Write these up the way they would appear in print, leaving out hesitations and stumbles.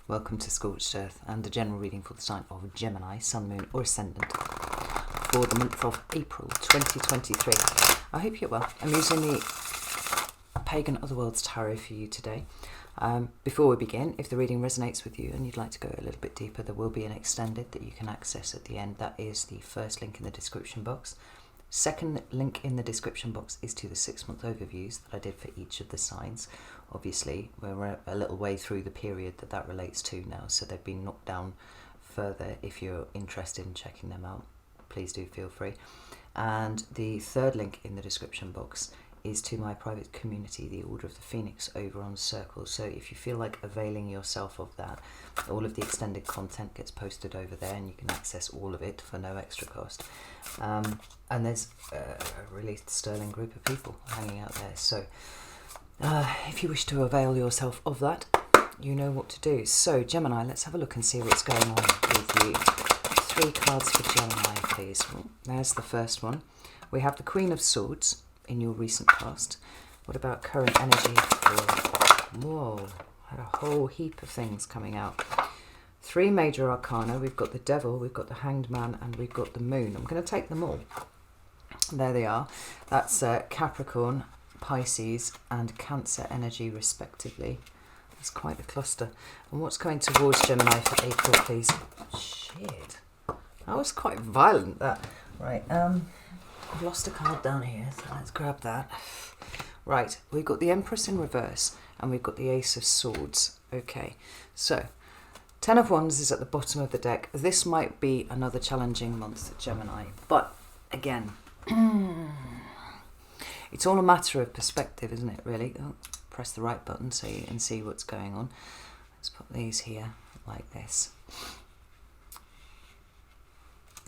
welcome to Scorched Earth and a general reading for the sign of Gemini, Sun, Moon or Ascendant for the month of April 2023. I hope you're well. I'm using the Pagan Otherworlds Tarot for you today. Before we begin, if the reading resonates with you and you'd like to go a little bit deeper, there will be an extended that you can access at the end. That is the first link in the description box. Second link in the description box is to the 6-month overviews that I did for each of the signs. Obviously, we're a little way through the period that relates to now, so they've been knocked down further. If you're interested in checking them out, please do feel free. And the third link in the description box is to my private community, the Order of the Phoenix, over on Circle. So if you feel like availing yourself of that, all of the extended content gets posted over there and you can access all of it for no extra cost. And there's a really sterling group of people hanging out there. So if you wish to avail yourself of that, you know what to do. So Gemini, let's have a look and see what's going on with you. 3 cards for Gemini, please. Oh, there's the first one. We have the Queen of Swords in your recent past. What about current energy? Whoa, had a whole heap of things coming out. 3 major arcana. We've got the Devil, we've got the Hanged Man, and we've got the Moon. I'm going to take them all. There they are. That's Capricorn, Pisces, and Cancer energy, respectively. It's quite a cluster. And what's coming towards Gemini for April, please? Shit. That was quite violent, that. Right, I've lost a card down here, so let's grab that. Right, we've got the Empress in reverse, and we've got the Ace of Swords. Okay, so 10 of Wands is at the bottom of the deck. This might be another challenging month, Gemini, but again, it's all a matter of perspective, isn't it, really? Oh, press the right button so you can see what's going on. Let's put these here like this.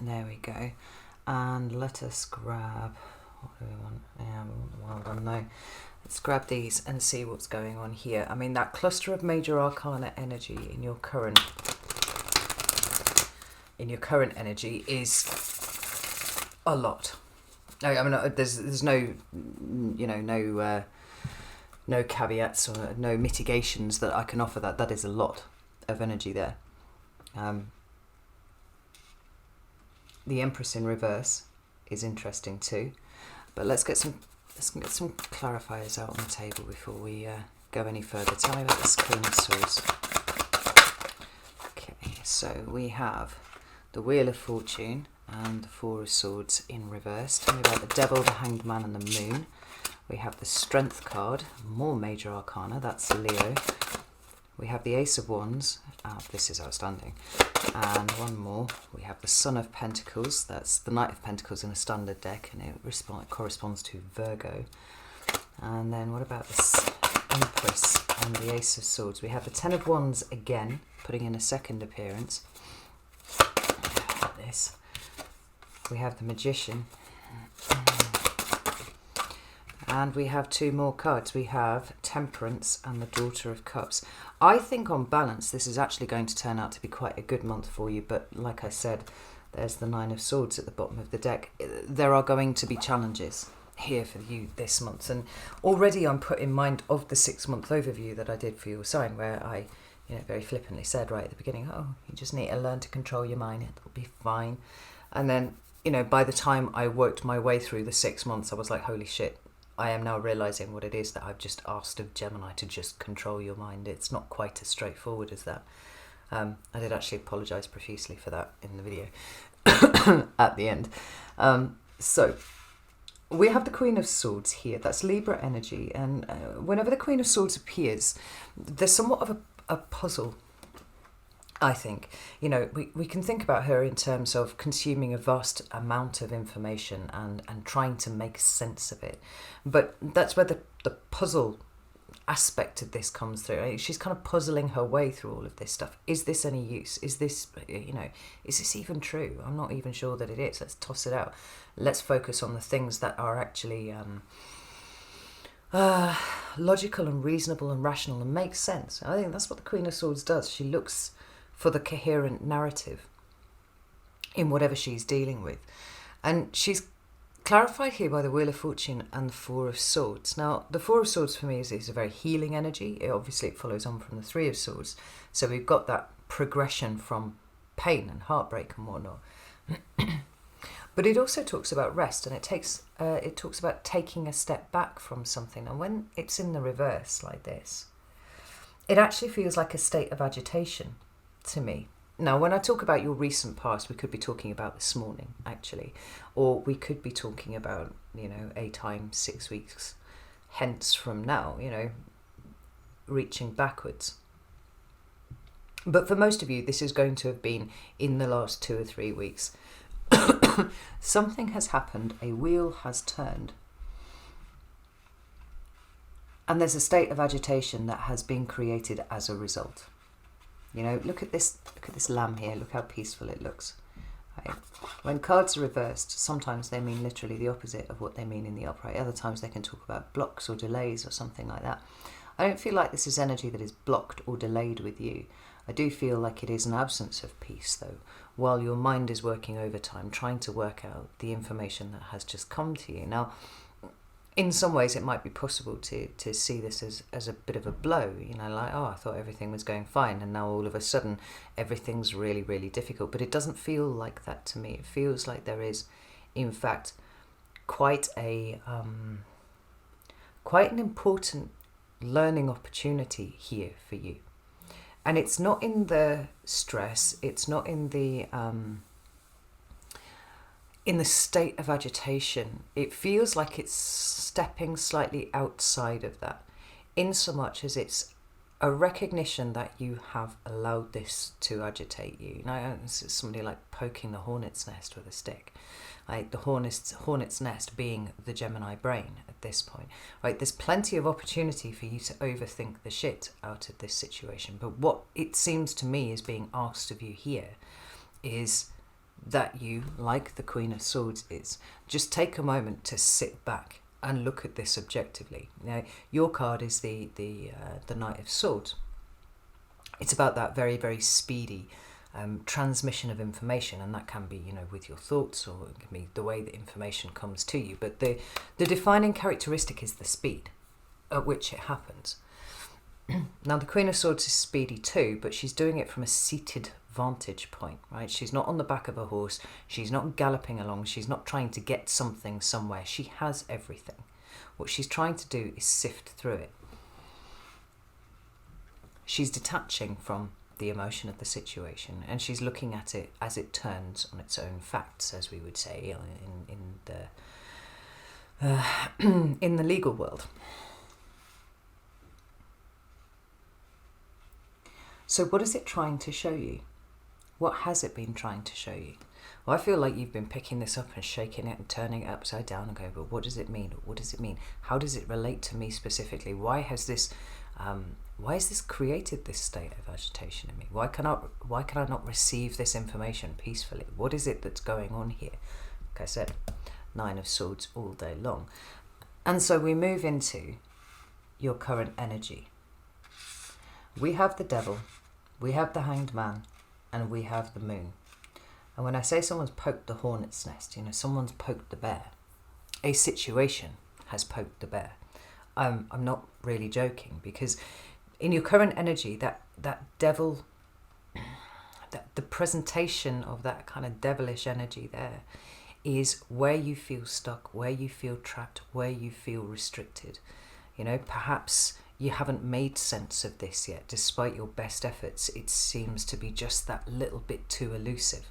There we go. And let us grab, what do we want? Yeah, we want the Wild Unknown. Let's grab these and see what's going on here. I mean, that cluster of major arcana energy in your current energy is a lot. I mean, there's no, you know, no caveats or no mitigations that I can offer. That is a lot of energy there. The Empress in reverse is interesting too, but let's get some clarifiers out on the table before we go any further. Tell me about this Queen of Swords. Okay, so we have the Wheel of Fortune and the 4 of Swords in reverse. Tell me about the Devil, the Hanged Man, and the Moon. We have the Strength card, more major arcana. That's Leo. We have the Ace of Wands. This is outstanding. And one more. We have the Son of Pentacles. That's the Knight of Pentacles in a standard deck, and it corresponds to Virgo. And then what about this Empress and the Ace of Swords? We have the 10 of Wands again, putting in a second appearance. Like this. We have the Magician. And we have 2 more cards. We have Temperance and the Daughter of Cups. I think on balance, this is actually going to turn out to be quite a good month for you. But like I said, there's the 9 of Swords at the bottom of the deck. There are going to be challenges here for you this month. And already I'm put in mind of the 6-month overview that I did for your sign, where I, very flippantly said right at the beginning, oh, you just need to learn to control your mind. It'll be fine. And then, by the time I worked my way through the 6 months, I was like, holy shit. I am now realising what it is that I've just asked of Gemini to just control your mind. It's not quite as straightforward as that. I did actually apologise profusely for that in the video at the end. So we have the Queen of Swords here. That's Libra energy. And whenever the Queen of Swords appears, there's somewhat of a puzzle, I think. We can think about her in terms of consuming a vast amount of information and trying to make sense of it. But that's where the puzzle aspect of this comes through. She's kind of puzzling her way through all of this stuff. Is this any use? Is this, is this even true? I'm not even sure that it is. Let's toss it out. Let's focus on the things that are actually logical and reasonable and rational and make sense. I think that's what the Queen of Swords does. She looks for the coherent narrative in whatever she's dealing with. And she's clarified here by the Wheel of Fortune and the Four of Swords. Now, the Four of Swords for me is a very healing energy. It follows on from the Three of Swords. So we've got that progression from pain and heartbreak and whatnot. But it also talks about rest, and it talks about taking a step back from something. And when it's in the reverse like this, it actually feels like a state of agitation to me. Now, when I talk about your recent past, we could be talking about this morning, actually. Or we could be talking about, a time 6 weeks hence from now, reaching backwards. But for most of you, this is going to have been in the last 2 or 3 weeks. Something has happened, a wheel has turned. And there's a state of agitation that has been created as a result. Look at this lamb here. Look how peaceful it looks. Right? When cards are reversed, sometimes they mean literally the opposite of what they mean in the upright. Other times they can talk about blocks or delays or something like that. I don't feel like this is energy that is blocked or delayed with you. I do feel like it is an absence of peace, though, while your mind is working overtime, trying to work out the information that has just come to you. Now, in some ways, it might be possible to see this as a bit of a blow, I thought everything was going fine, and now all of a sudden, everything's really, really difficult. But it doesn't feel like that to me. It feels like there is, in fact, quite an important learning opportunity here for you. And it's not in the stress, it's not in the state of agitation. It feels like it's stepping slightly outside of that, in so much as it's a recognition that you have allowed this to agitate you. It's somebody like poking the hornet's nest with a stick. Like the hornet's nest being the Gemini brain at this point. Right, there's plenty of opportunity for you to overthink the shit out of this situation. But what it seems to me is being asked of you here is that you, like the Queen of Swords is, just take a moment to sit back and look at this objectively. Your card is the Knight of Swords. It's about that very, very speedy transmission of information, and that can be, with your thoughts, or it can be the way that information comes to you. But the defining characteristic is the speed at which it happens. Now, the Queen of Swords is speedy too, but she's doing it from a seated vantage point, right? She's not on the back of a horse. She's not galloping along. She's not trying to get something somewhere. She has everything. What she's trying to do is sift through it. She's detaching from the emotion of the situation, and she's looking at it as it turns on its own facts, as we would say in the legal world. So what is it trying to show you? What has it been trying to show you? Well, I feel like you've been picking this up and shaking it and turning it upside down and going, but what does it mean? What does it mean? How does it relate to me specifically? Why has this created this state of agitation in me? Why can I not receive this information peacefully? What is it that's going on here? Like I said, 9 of Swords all day long. And so we move into your current energy. We have the Devil, we have the Hanged Man, and we have the Moon. And when I say someone's poked the hornet's nest, someone's poked the bear. A situation has poked the bear. I'm not really joking, because in your current energy, that devil, the presentation of that kind of devilish energy there is where you feel stuck, where you feel trapped, where you feel restricted. Perhaps you haven't made sense of this yet. Despite your best efforts, it seems to be just that little bit too elusive.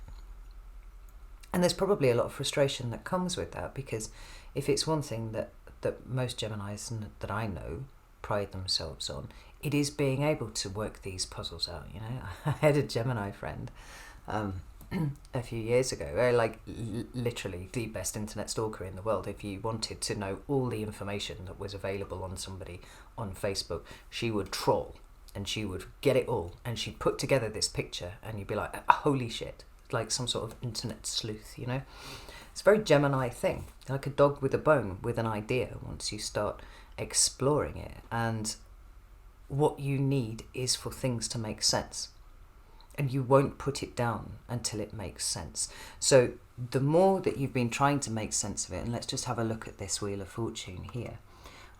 And there's probably a lot of frustration that comes with that, because if it's one thing that most Geminis that I know pride themselves on, it is being able to work these puzzles out. I had a Gemini friend a few years ago, literally the best internet stalker in the world. If you wanted to know all the information that was available on somebody on Facebook, she would trawl and she would get it all, and she'd put together this picture and you'd be like, holy shit, like some sort of internet sleuth. It's a very Gemini thing, like a dog with a bone, with an idea once you start exploring it. And what you need is for things to make sense. And you won't put it down until it makes sense. So the more that you've been trying to make sense of it, and let's just have a look at this Wheel of Fortune here.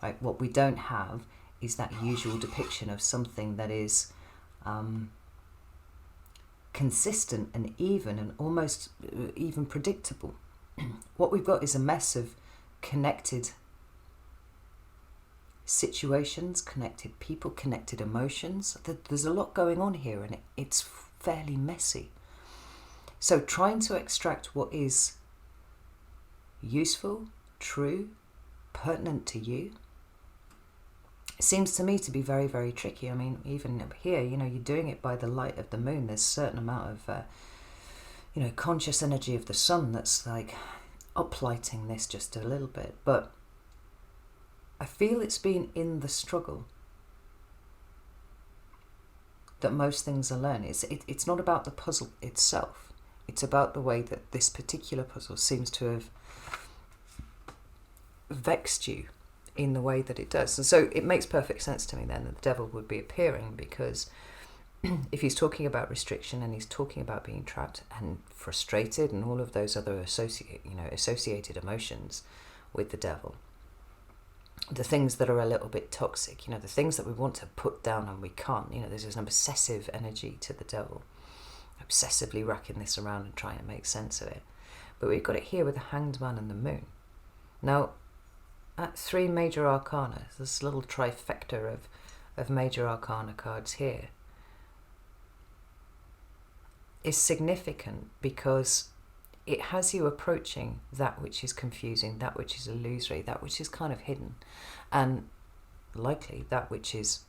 Right, what we don't have is that usual depiction of something that is consistent and even and almost even predictable. What we've got is a mess of connected situations, connected people, connected emotions. There's a lot going on here, and it's fairly messy. So trying to extract what is useful, true, pertinent to you, it seems to me to be very, very tricky. I mean, even up here, you're doing it by the light of the moon. There's a certain amount of, conscious energy of the sun that's like uplighting this just a little bit. But I feel it's been in the struggle that most things are learned. It's not about the puzzle itself. It's about the way that this particular puzzle seems to have vexed you in the way that it does. And so it makes perfect sense to me then that the devil would be appearing, because if he's talking about restriction and he's talking about being trapped and frustrated and all of those other associated emotions with the devil, the things that are a little bit toxic, the things that we want to put down and we can't, there's an obsessive energy to the devil, obsessively racking this around and trying to make sense of it. But we've got it here with the Hanged Man and the Moon. Now, at 3 major arcana, this little trifecta of major arcana cards here is significant because it has you approaching that which is confusing, that which is illusory, that which is kind of hidden, and likely that which is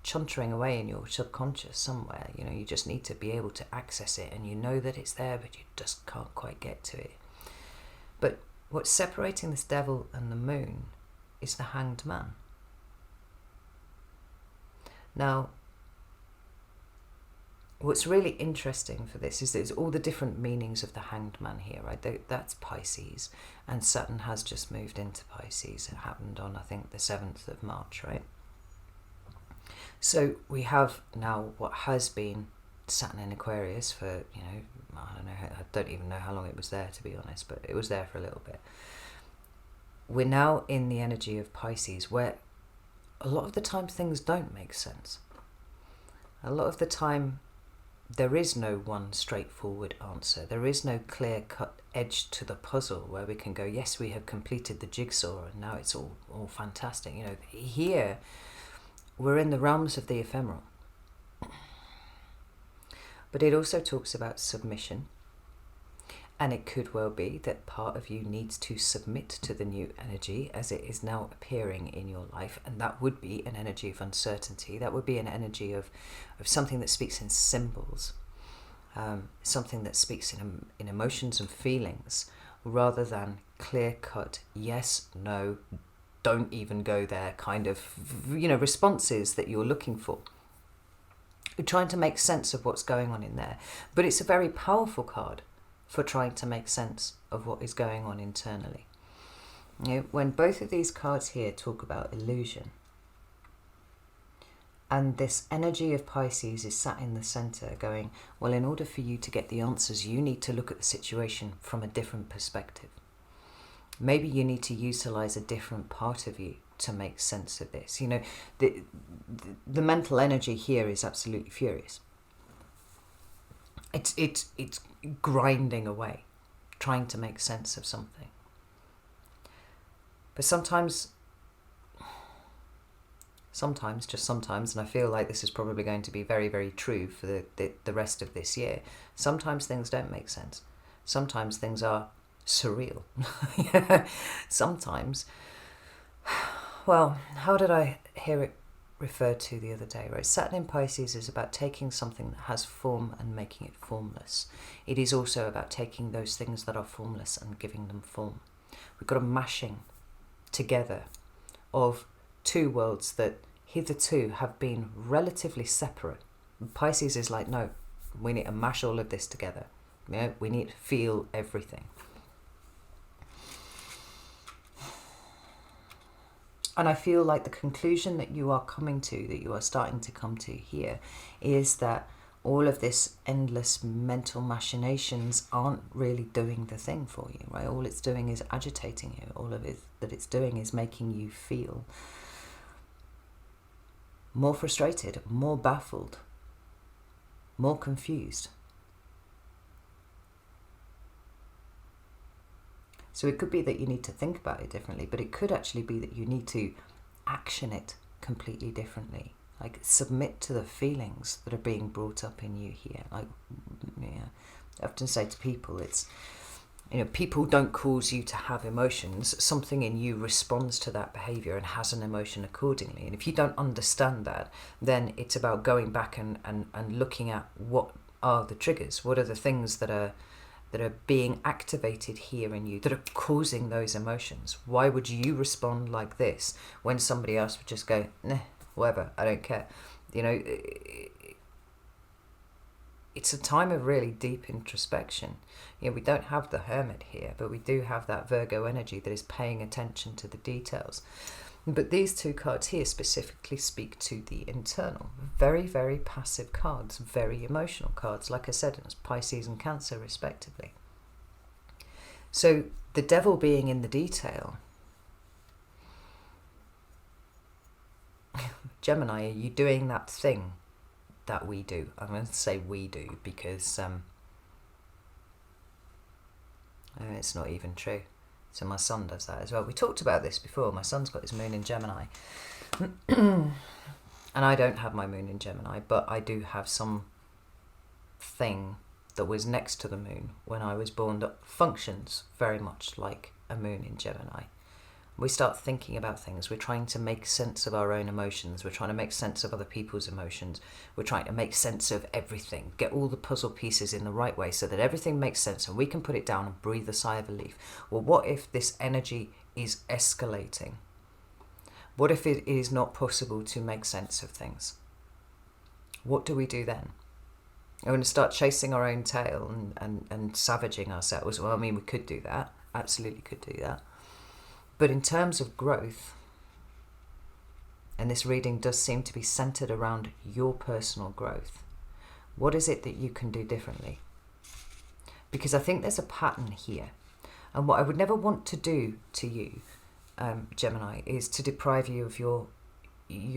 chuntering away in your subconscious somewhere. You just need to be able to access it, and you know that it's there, but you just can't quite get to it. But what's separating this devil and the moon is the Hanged Man. Now, what's really interesting for this is there's all the different meanings of the Hanged Man here, right? That's Pisces, and Saturn has just moved into Pisces. It happened on, I think, the 7th of March, right? So we have now what has been Saturn in Aquarius for, I don't even know how long it was there, to be honest, but it was there for a little bit. We're now in the energy of Pisces, where a lot of the time things don't make sense. A lot of the time there is no one straightforward answer. There is no clear-cut edge to the puzzle where we can go, yes, we have completed the jigsaw and now it's all fantastic. Here we're in the realms of the ephemeral. But it also talks about submission. And it could well be that part of you needs to submit to the new energy as it is now appearing in your life. And that would be an energy of uncertainty. That would be an energy of something that speaks in symbols, something that speaks in emotions and feelings, rather than clear-cut, yes, no, don't even go there kind of, responses that you're looking for. You're trying to make sense of what's going on in there. But it's a very powerful card for trying to make sense of what is going on internally. When both of these cards here talk about illusion, and this energy of Pisces is sat in the center going, well, in order for you to get the answers, you need to look at the situation from a different perspective. Maybe you need to utilize a different part of you to make sense of this. The mental energy here is absolutely furious. It's grinding away, trying to make sense of something. But sometimes, just sometimes, and I feel like this is probably going to be very, very true for the rest of this year, sometimes things don't make sense. Sometimes things are surreal. Sometimes, well, how did I hear it referred to the other day, right? Saturn in Pisces is about taking something that has form and making it formless. It is also about taking those things that are formless and giving them form. We've got a mashing together of two worlds that hitherto have been relatively separate. Pisces is like, no, we need to mash all of this together. We need to feel everything. And I feel like the conclusion that you are coming to, that you are starting to come to here, is that all of this endless mental machinations aren't really doing the thing for you, right? All it's doing is agitating you. All of it that it's doing is making you feel more frustrated, more baffled, more confused. So it could be that you need to think about it differently, but it could actually be that you need to action it completely differently. Like, submit to the feelings that are being brought up in you here. Like, yeah, I often say to people, it's, people don't cause you to have emotions. Something in you responds to that behavior and has an emotion accordingly. And if you don't understand that, then it's about going back and looking at what are the triggers, what are the things that are being activated here in you that are causing those emotions. Why would you respond like this when somebody else would just go, nah, whatever, I don't care? It's a time of really deep introspection. We don't have the Hermit here, but we do have that Virgo energy that is paying attention to the details. But these two cards here specifically speak to the internal. Very, very passive cards, very emotional cards. Like I said, it's Pisces and Cancer respectively. So the devil being in the detail. Gemini, are you doing that thing that we do? I'm going to say we do because it's not even true. So my son does that as well. We talked about this before. My son's got his moon in Gemini. And I don't have my moon in Gemini, but I do have some thing that was next to the moon when I was born that functions very much like a moon in Gemini. We start thinking about things. We're trying to make sense of our own emotions. We're trying to make sense of other people's emotions. We're trying to make sense of everything. Get all the puzzle pieces in the right way so that everything makes sense and we can put it down and breathe a sigh of relief. Well, what if this energy is escalating? What if it is not possible to make sense of things? What do we do then? We're going to start chasing our own tail and savaging ourselves. Well, I mean, we could do that. Absolutely could do that. But in terms of growth, and this reading does seem to be centered around your personal growth, what is it that you can do differently? Because I think there's a pattern here. And what I would never want to do to you, Gemini, is to deprive you of your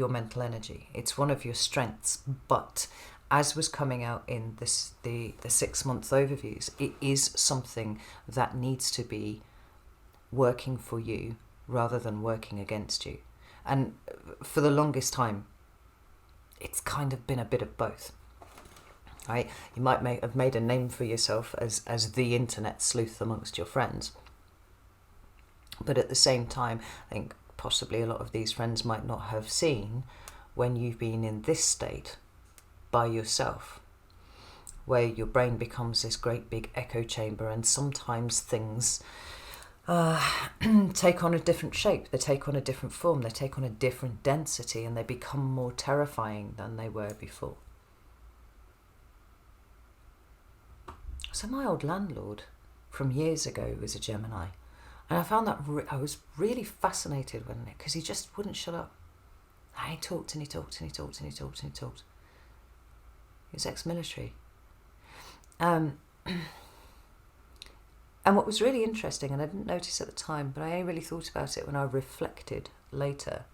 mental energy. It's one of your strengths. But as was coming out in the 6-month overviews, it is something that needs to be working for you rather than working against you. And for the longest time, it's kind of been a bit of both. Right? You might have made a name for yourself as the internet sleuth amongst your friends. But at the same time, I think possibly a lot of these friends might not have seen when you've been in this state by yourself, where your brain becomes this great big echo chamber, and sometimes things take on a different shape, they take on a different form, they take on a different density, and they become more terrifying than they were before. So my old landlord from years ago was a Gemini, and I found that I was really fascinated with it because he just wouldn't shut up. And he talked and he talked and he talked and he talked and he talked. He was ex-military. And what was really interesting, and I didn't notice at the time, but I only really thought about it when I reflected later,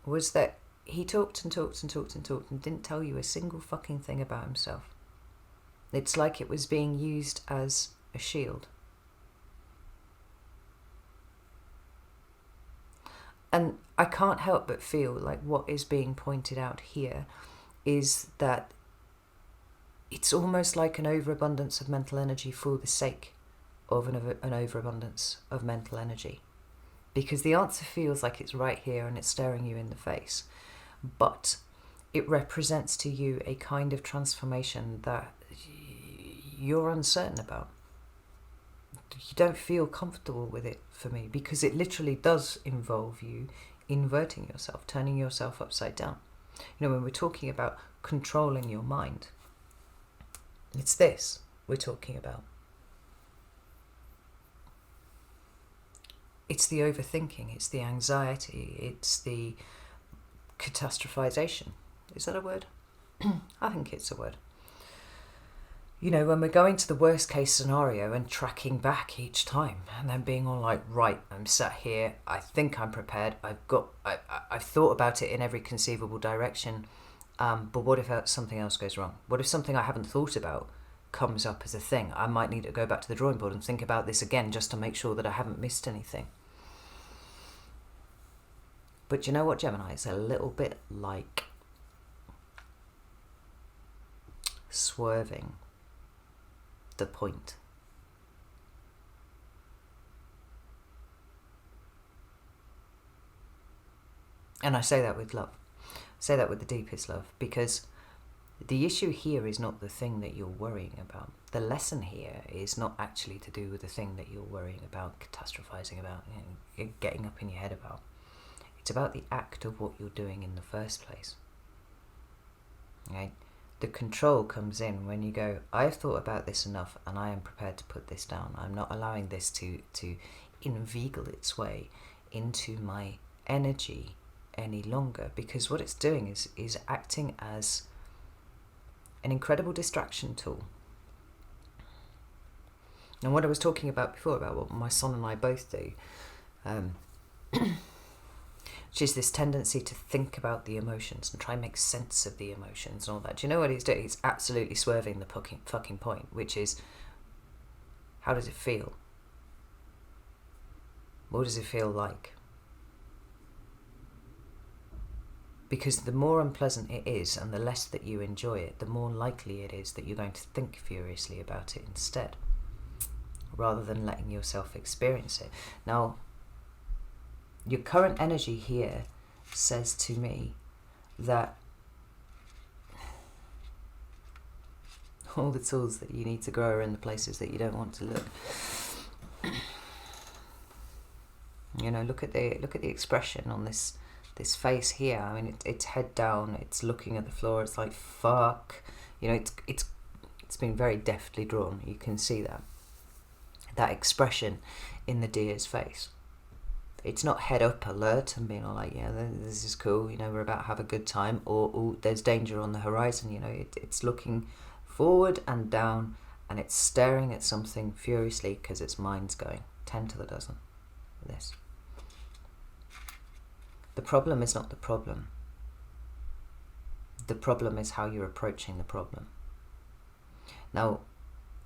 was that he talked and talked and talked and talked and didn't tell you a single fucking thing about himself. It's like it was being used as a shield. And I can't help but feel like what is being pointed out here is that it's almost like an overabundance of mental energy for the sake of an overabundance of mental energy. Because the answer feels like it's right here and it's staring you in the face. But it represents to you a kind of transformation that you're uncertain about. You don't feel comfortable with it, for me, because it literally does involve you inverting yourself, turning yourself upside down. When we're talking about controlling your mind, it's this we're talking about. It's the overthinking, it's the anxiety, it's the catastrophization. Is that a word? I think it's a word. You know, when we're going to the worst case scenario and tracking back each time and then being all like, right, I'm sat here, I think I'm prepared, I've thought about it in every conceivable direction, but what if something else goes wrong? What if something I haven't thought about comes up as a thing? I might need to go back to the drawing board and think about this again just to make sure that I haven't missed anything. But you know what, Gemini? It's a little bit like swerving the point. And I say that with love. I say that with the deepest love, because the issue here is not the thing that you're worrying about. The lesson here is not actually to do with the thing that you're worrying about, catastrophizing about, getting up in your head about. It's about the act of what you're doing in the first place. Right? The control comes in when you go, I've thought about this enough and I am prepared to put this down. I'm not allowing this to inveigle its way into my energy any longer, because what it's doing is acting as an incredible distraction tool. And what I was talking about before, about what my son and I both do, which is this tendency to think about the emotions and try and make sense of the emotions and all that. Do you know what he's doing? He's absolutely swerving the fucking point, which is, how does it feel? What does it feel like? Because the more unpleasant it is and the less that you enjoy it, the more likely it is that you're going to think furiously about it instead, rather than letting yourself experience it. Now, your current energy here says to me that all the tools that you need to grow are in the places that you don't want to look. You know, look at the expression on this face here. I mean, it's head down, it's looking at the floor, it's like, fuck. You know, it's been very deftly drawn. You can see that expression in the deer's face. It's not head up alert and being all like, yeah, this is cool, you know, we're about to have a good time, or there's danger on the horizon. You know, it's looking forward and down, and it's staring at something furiously because its mind's going 10 to the dozen. This. The problem is not the problem. The problem is how you're approaching the problem. Now,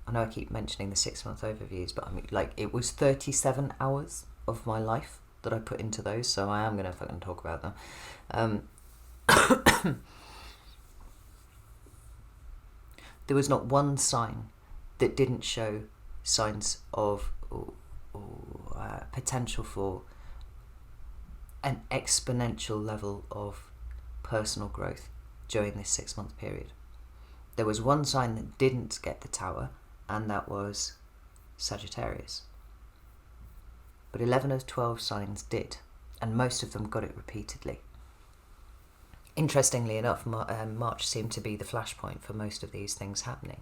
I know I keep mentioning the 6-month overviews, but I mean, like, it was 37 hours of my life that I put into those, so I am going to fucking talk about them. There was not one sign that didn't show signs of potential for an exponential level of personal growth during this 6-month period. There was one sign that didn't get the tower, and that was Sagittarius. But 11 of 12 signs did, and most of them got it repeatedly. Interestingly enough, March seemed to be the flashpoint for most of these things happening.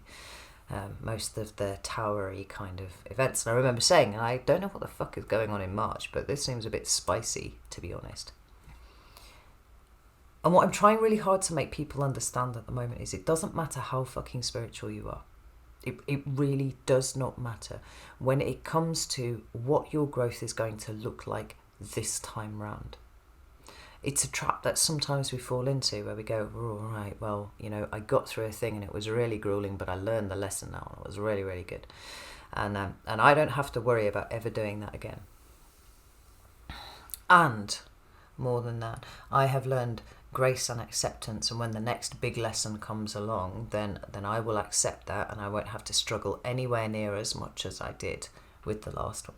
Most of the towery kind of events. And I remember saying, I don't know what the fuck is going on in March, but this seems a bit spicy, to be honest. And what I'm trying really hard to make people understand at the moment is it doesn't matter how fucking spiritual you are. It really does not matter when it comes to what your growth is going to look like this time round. It's a trap that sometimes we fall into where we go, oh, right, well, you know, I got through a thing and it was really grueling, but I learned the lesson now and it was really, really good. And I don't have to worry about ever doing that again. And more than that, I have learned grace and acceptance, and when the next big lesson comes along, then I will accept that, and I won't have to struggle anywhere near as much as I did with the last one.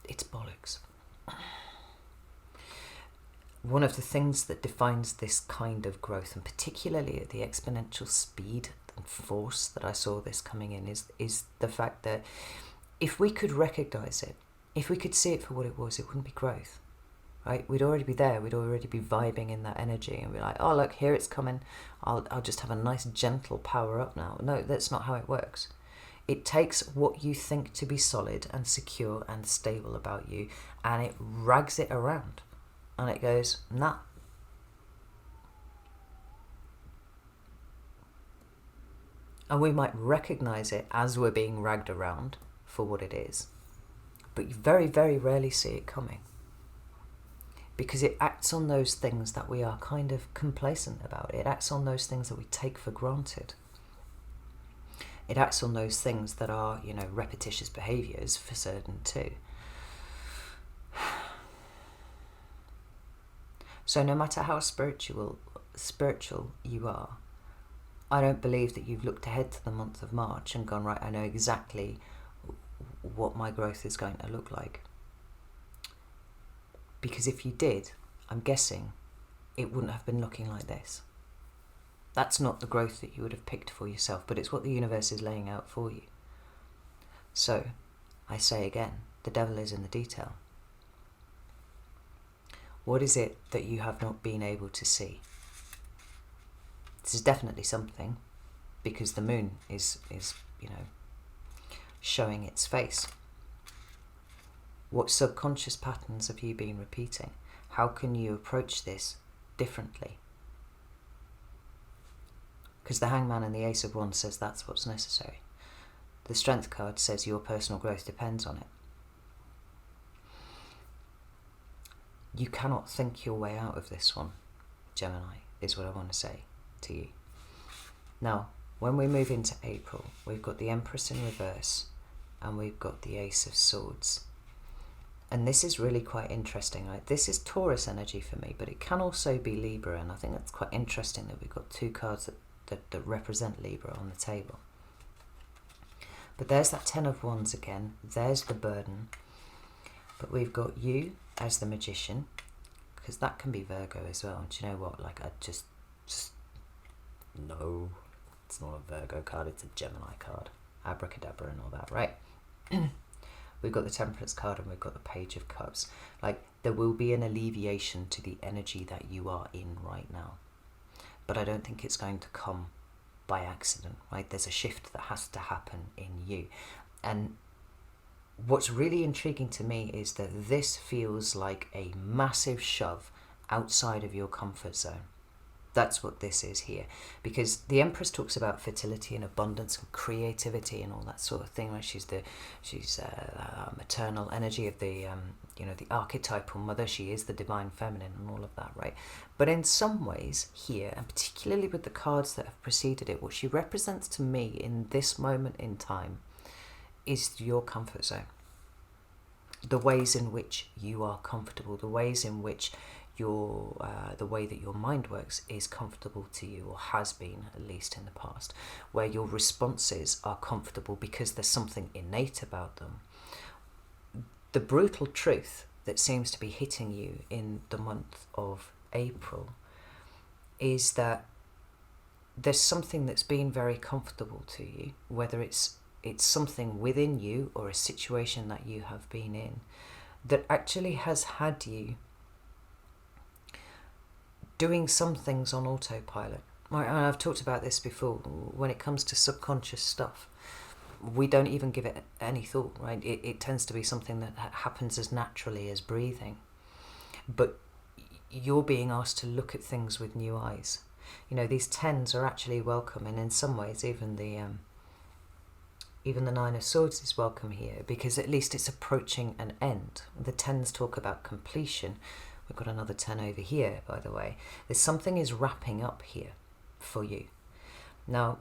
It's bollocks. One of the things that defines this kind of growth, and particularly at the exponential speed and force that I saw this coming in, is the fact that if we could recognise it, if we could see it for what it was, it wouldn't be growth. Right? We'd already be there. We'd already be vibing in that energy and be like, oh, look, here it's coming. I'll just have a nice gentle power up now. No, that's not how it works. It takes what you think to be solid and secure and stable about you, and it rags it around. And it goes, nah, And we might recognize it as we're being ragged around for what it is. But you very, very rarely see it coming. Because it acts on those things that we are kind of complacent about. It acts on those things that we take for granted. It acts on those things that are, repetitious behaviours for certain too. So no matter how spiritual you are, I don't believe that you've looked ahead to the month of March and gone, right, I know exactly what my growth is going to look like. Because if you did, I'm guessing it wouldn't have been looking like this. That's not the growth that you would have picked for yourself, but it's what the universe is laying out for you. So, I say again, the devil is in the detail. What is it that you have not been able to see? This is definitely something, because the moon is showing its face. What subconscious patterns have you been repeating? How can you approach this differently? Because the Hangman and the Ace of Wands says that's what's necessary. The Strength card says your personal growth depends on it. You cannot think your way out of this one, Gemini, is what I want to say to you. Now, when we move into April, we've got the Empress in reverse and we've got the Ace of Swords. And this is really quite interesting. Right? This is Taurus energy for me, but it can also be Libra, and I think that's quite interesting that we've got two cards that represent Libra on the table. But there's that Ten of Wands again. There's the burden. But we've got you as the Magician, because that can be Virgo as well. And do you know what? Like, I just no, it's not a Virgo card. It's a Gemini card. Abracadabra and all that, right? We've got the Temperance card and we've got the Page of Cups. Like, there will be an alleviation to the energy that you are in right now. But I don't think it's going to come by accident, right? There's a shift that has to happen in you. And what's really intriguing to me is that this feels like a massive shove outside of your comfort zone. That's what this is here. Because the Empress talks about fertility and abundance and creativity and all that sort of thing. Right? She's maternal energy of the the archetypal mother. She is the divine feminine and all of that, right? But in some ways here, and particularly with the cards that have preceded it, what she represents to me in this moment in time is your comfort zone. The ways in which you are comfortable, the ways in which the way that your mind works is comfortable to you, or has been, at least in the past, where your responses are comfortable because there's something innate about them. The brutal truth that seems to be hitting you in the month of April is that there's something that's been very comfortable to you, whether it's something within you or a situation that you have been in, that actually has had you doing some things on autopilot. I've talked about this before. When it comes to subconscious stuff, we don't even give it any thought, right? It tends to be something that happens as naturally as breathing. But you're being asked to look at things with new eyes. These tens are actually welcome, and in some ways even the Nine of Swords is welcome here, because at least it's approaching an end. The tens talk about completion. We've got another 10 over here, by the way. There's something is wrapping up here for you. Now,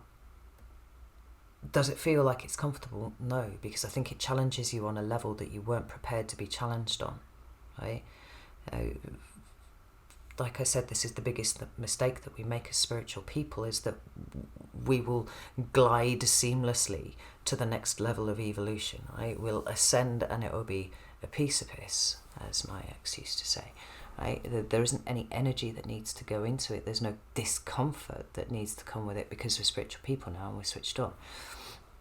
does it feel like it's comfortable? No, because I think it challenges you on a level that you weren't prepared to be challenged on, right? Like I said, this is the biggest mistake that we make as spiritual people, is that we will glide seamlessly to the next level of evolution, right? We'll ascend and it will be a piece of piss, as my ex used to say. Right? There isn't any energy that needs to go into it. There's no discomfort that needs to come with it, because we're spiritual people now and we're switched on.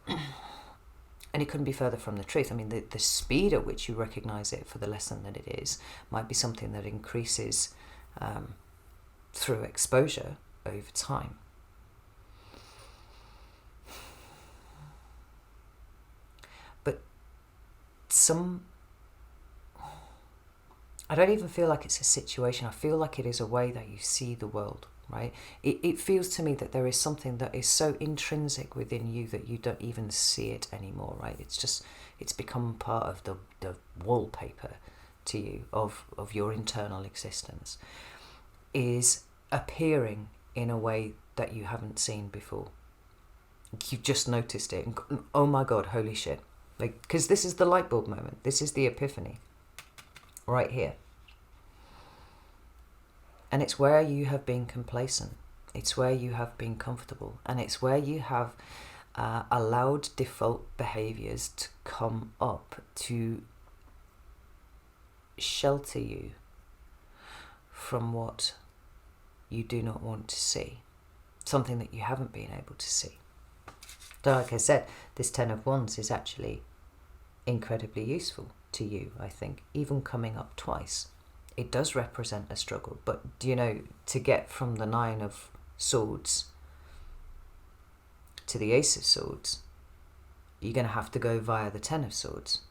And it couldn't be further from the truth. I mean, the speed at which you recognise it for the lesson that it is might be something that increases through exposure over time. But I don't even feel like it's a situation. I feel like it is a way that you see the world, right? It feels to me that there is something that is so intrinsic within you that you don't even see it anymore, right? It's become part of the wallpaper to you of your internal existence, is appearing in a way that you haven't seen before. You've just noticed it and oh my god, holy shit. Like, because this is the light bulb moment. This is the epiphany right here. And it's where you have been complacent. It's where you have been comfortable. And it's where you have allowed default behaviors to come up to shelter you from what you do not want to see. Something that you haven't been able to see. So like I said, this Ten of Wands is actually incredibly useful to you, I think. Even coming up twice. It does represent a struggle. But, you know, to get from the Nine of Swords to the Ace of Swords, you're going to have to go via the Ten of Swords.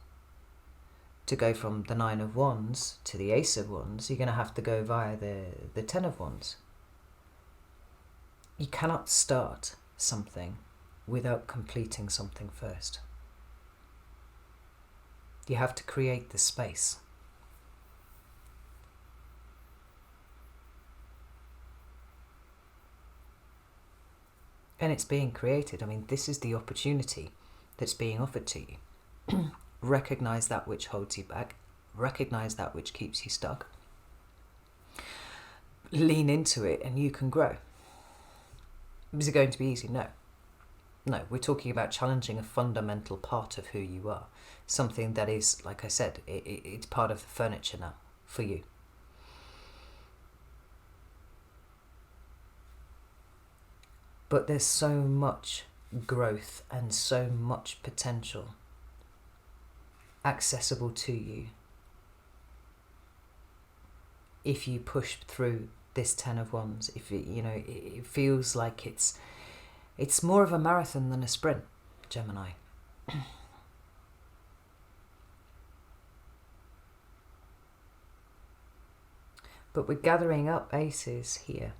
To go from the Nine of Wands to the Ace of Wands, you're going to have to go via the Ten of Wands. You cannot start something without completing something first. You have to create the space. And it's being created. I mean, this is the opportunity that's being offered to you. Recognize that which holds you back. Recognize that which keeps you stuck. Lean into it and you can grow. Is it going to be easy? No. No, we're talking about challenging a fundamental part of who you are. Something that is, like I said, it's part of the furniture now for you. But there's so much growth and so much potential accessible to you if you push through this Ten of Wands. If it, you know, it feels like it's more of a marathon than a sprint, Gemini. But we're gathering up aces here.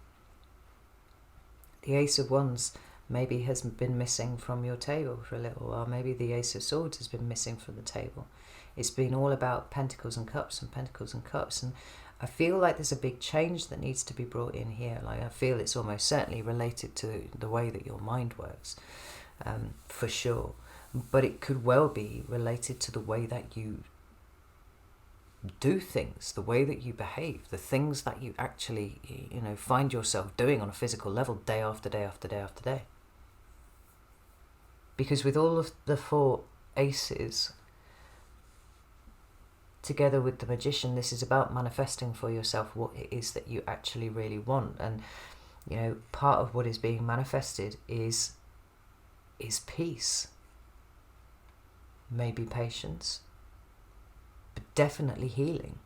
The Ace of Wands maybe has been missing from your table for a little while. Maybe the Ace of Swords has been missing from the table. It's been all about Pentacles and Cups and Pentacles and Cups. And I feel like there's a big change that needs to be brought in here. Like, I feel it's almost certainly related to the way that your mind works, for sure. But it could well be related to the way that you do things, the way that you behave, the things that you actually, you know, find yourself doing on a physical level day after day after day after day. Because with all of the four aces, together with the Magician, this is about manifesting for yourself what it is that you actually really want. And, you know, part of what is being manifested is peace, maybe patience, but definitely healing,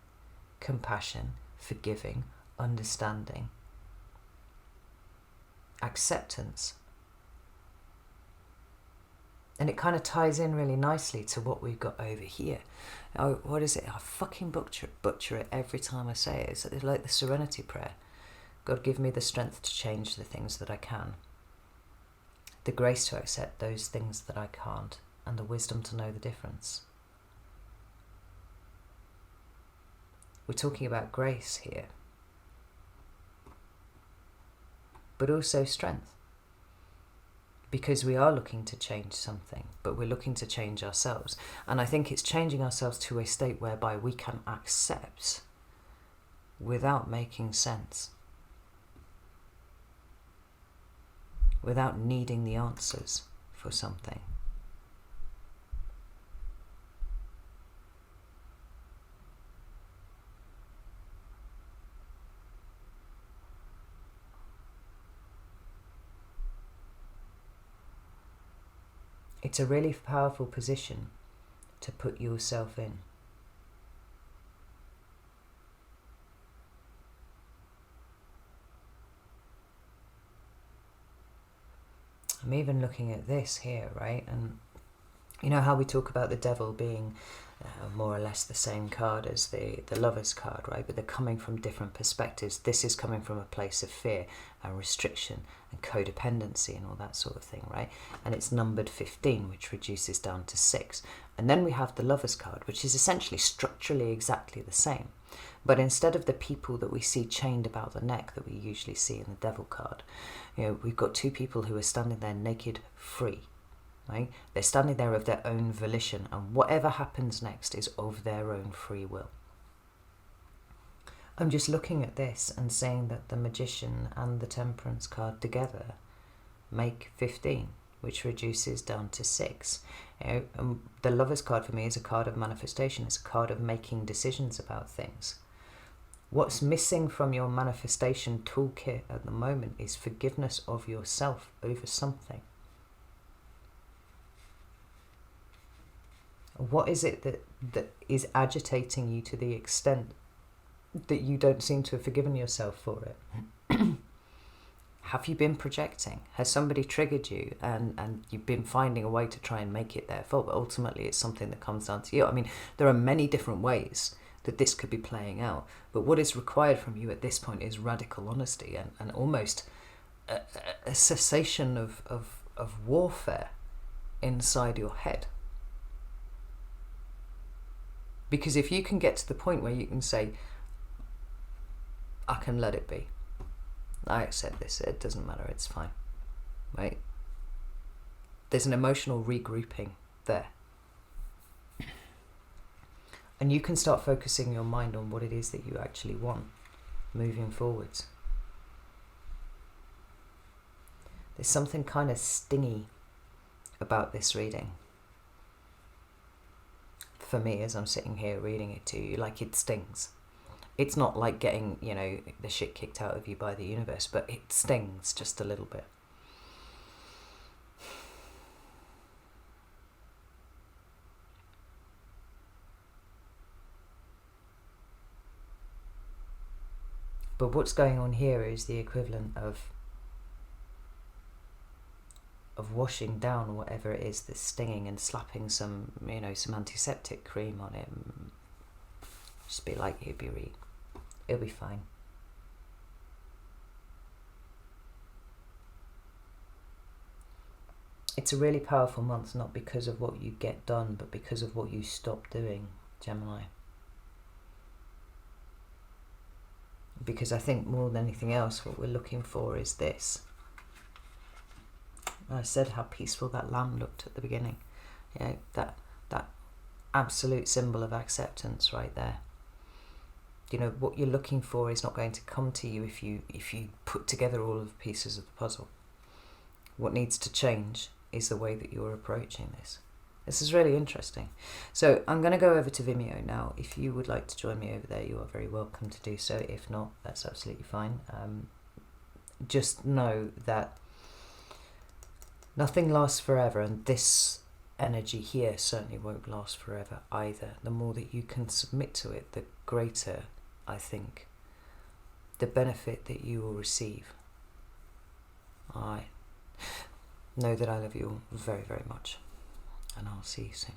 compassion, forgiving, understanding, acceptance. And it kind of ties in really nicely to what we've got over here. Oh, what is it? I fucking butcher it every time I say it. It's like the Serenity Prayer. God, give me the strength to change the things that I can, the grace to accept those things that I can't, and the wisdom to know the difference. We're talking about grace here, but also strength, because we are looking to change something, but we're looking to change ourselves. And I think it's changing ourselves to a state whereby we can accept without making sense, without needing the answers for something. It's a really powerful position to put yourself in. I'm even looking at this here, right? And you know how we talk about the devil being more or less the same card as the Lover's card, right? But they're coming from different perspectives. This is coming from a place of fear and restriction and codependency and all that sort of thing, right? And it's numbered 15, which reduces down to 6. And then we have the Lover's card, which is essentially structurally exactly the same. But instead of the people that we see chained about the neck that we usually see in the Devil card, we've got two people who are standing there naked, free. Right? They're standing there of their own volition, and whatever happens next is of their own free will. I'm just looking at this and saying that the Magician and the Temperance card together make 15, which reduces down to 6. The Lover's card for me is a card of manifestation. It's a card of making decisions about things. What's missing from your manifestation toolkit at the moment is forgiveness of yourself over something. What is it that is agitating you to the extent that you don't seem to have forgiven yourself for it? Have you been projecting? Has somebody triggered you and you've been finding a way to try and make it their fault, but ultimately it's something that comes down to you? I mean, there are many different ways that this could be playing out, but what is required from you at this point is radical honesty and almost a cessation of warfare inside your head. Because if you can get to the point where you can say, I can let it be. I accept this, it doesn't matter, it's fine. Right? There's an emotional regrouping there. And you can start focusing your mind on what it is that you actually want moving forwards. There's something kind of stingy about this reading. For me, as I'm sitting here reading it to you, like it stings. It's not like getting, the shit kicked out of you by the universe, but it stings just a little bit. But what's going on here is the equivalent of washing down whatever it is that's stinging and slapping some antiseptic cream on it. Just be like, it'll be fine. It's a really powerful month, not because of what you get done, but because of what you stop doing, Gemini. Because I think more than anything else, what we're looking for is this. I said how peaceful that lamb looked at the beginning. That absolute symbol of acceptance right there. What you're looking for is not going to come to you if you put together all of the pieces of the puzzle. What needs to change is the way that you're approaching this. This is really interesting. So I'm going to go over to Vimeo now. If you would like to join me over there, you are very welcome to do so. If not, that's absolutely fine. Just know that nothing lasts forever, and this energy here certainly won't last forever either. The more that you can submit to it, the greater, I think, the benefit that you will receive. Alright. Know that I love you all very, very much, and I'll see you soon.